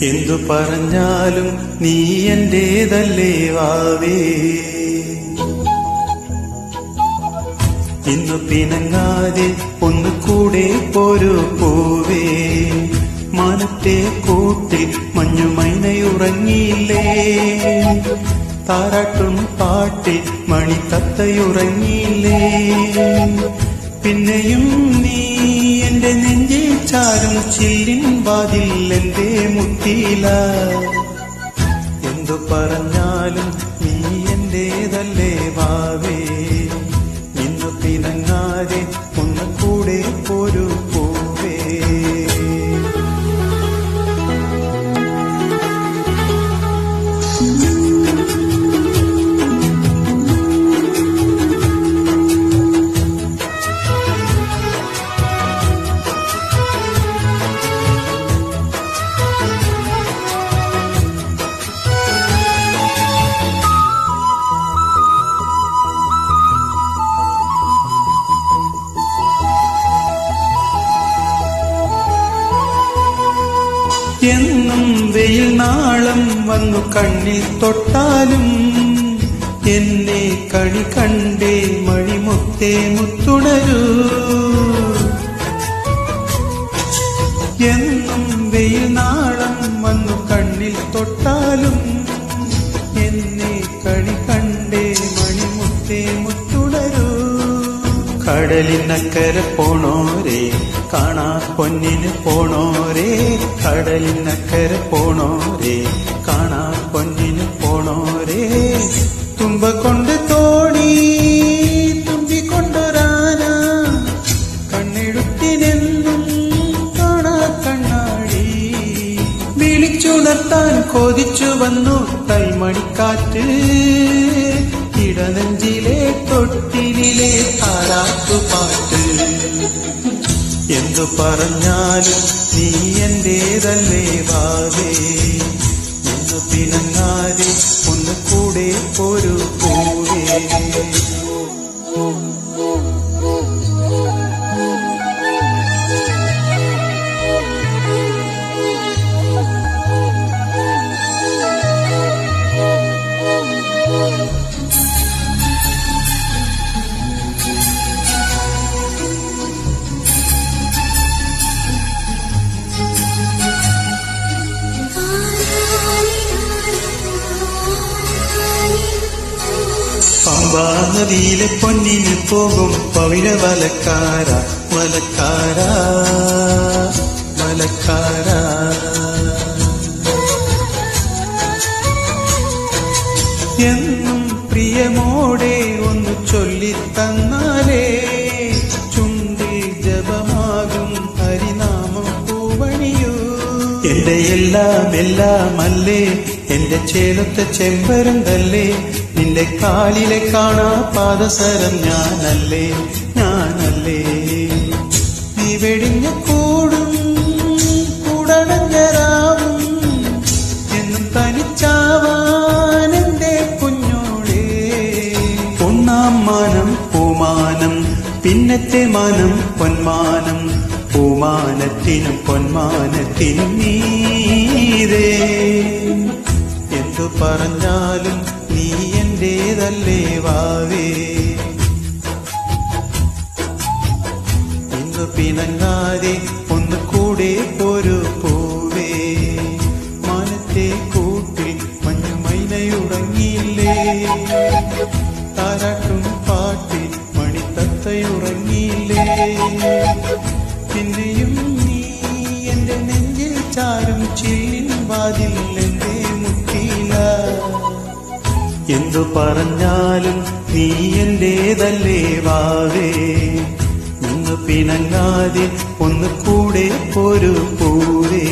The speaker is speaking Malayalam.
എന്തു പറഞ്ഞാലും നീ എന്റേതല്ലേ വാവേ. ഇന്നു പിണങ്ങാതെ ഒന്ന് കൂടെ പോരു പോവേ. മാനത്തെ കൂട്ടിൽ മഞ്ഞുമൈനയുറങ്ങിയില്ലേ, താരാട്ടും പാട്ടിൽ മണിത്തത്തയുറങ്ങിയില്ലേ. പിന്നെയും നീ എന്റെ നെഞ്ചിൽ ചാരും ചില്ലിൻ വാതിൽ എന്റെ മുത്തിയില. എന്തു പറഞ്ഞാലും നീ എന്റേതല്ലേ വാവേ. ഇന്നു പിണങ്ങാതെ ഒന്ന് കൂടെ പോരു പോവേ. എന്നും വെയിൽ നാളം വന്നു കണ്ണിൽ തൊട്ടാലും എന്നെ കണി കണ്ടേ മണിമുത്തേ മുത്തുണരൂ. എന്നും വെയിൽ നാളം വന്നു കണ്ണിൽ തൊട്ടാലും എന്നെ കണി കണ്ടേ മണിമുത്തേ മുത്തുണരൂ. കടലിനക്കരെ പോണോരേ കാണാ പൊന്നിന് പോണോരേ. കടലിനക്കരെ പോണോരേ കാണാ പൊന്നിന് പോണോരേ. തുമ്പ കൊണ്ട് തോണി തുമ്പിക്കൊണ്ടൊരാന, കണ്ണെഴുത്തിനെന്നും കാണാ കണ്ണാടി. വിളിച്ചുണർത്താൻ കൊതിച്ചു വന്നു കൈമണിക്കാറ്റ്, ഇടനെഞ്ചിലെ തൊട്ടിലെ താരാട്ടുപാട്ട്. എന്തു പറഞ്ഞാലും നീ എന്റേതല്ലേ വാവേ. ഇന്നു പിണങ്ങാതെ ഒന്ന് കൂടെ പോരു പോവേ. പമ്പാ നദിയിലെ പൊന്നിന് പോകും പവിഴ വലക്കാര വലക്കാര വലക്കാര. എന്നും പ്രിയമോടെ ഒന്ന് ചൊല്ലിത്തന്നാലേ ചുണ്ടിൽ ജപമാകും ഹരിനാമം പൂവണിയൂ. എന്റെ എല്ലാം എല്ലാമല്ലേ, എന്റെ ചേലത്തെ ചെമ്പരന്തല്ലേ, നിന്റെ കാലിലെ കാണാ പാദസരം ഞാനല്ലേ ഞാനല്ലേ. നീ വെടിഞ്ഞ കൂടും കൂടണഞ്ഞരാവും എന്നും തനിച്ചാവാൻ എന്റെ കുഞ്ഞോളേ. ഒന്നാം മാനം പൂമാനം, പിന്നത്തെ മാനം പൊന്മാനം. പൂമാനത്തിനും പൊന്മാനത്തിനും നീരേ. എന്തു പറഞ്ഞാലും നീ എന്റേതല്ലേ വാവേ. ഇന്നു പിണങ്ങാതെ ഒന്ന് കൂടെ പോരു പോവേ. മാനത്തെ കൂട്ടിൽ മഞ്ഞുമൈനയുറങ്ങിയില്ലേ, താരാട്ടും പാട്ടിൽ മണിത്തത്തയുറങ്ങിയില്ലേ. പിന്നെയും നീ എന്റെ നെഞ്ചിൽ ചാരും ചില്ലിൻ വാതിൽ എന്റെ മുട്ടിയില. എന്തു പറഞ്ഞാലും നീ എന്റേതല്ലേ വാവേ. ഇന്നു പിണങ്ങാതെ ഒന്ന് കൂടെ പോരു പോവേ.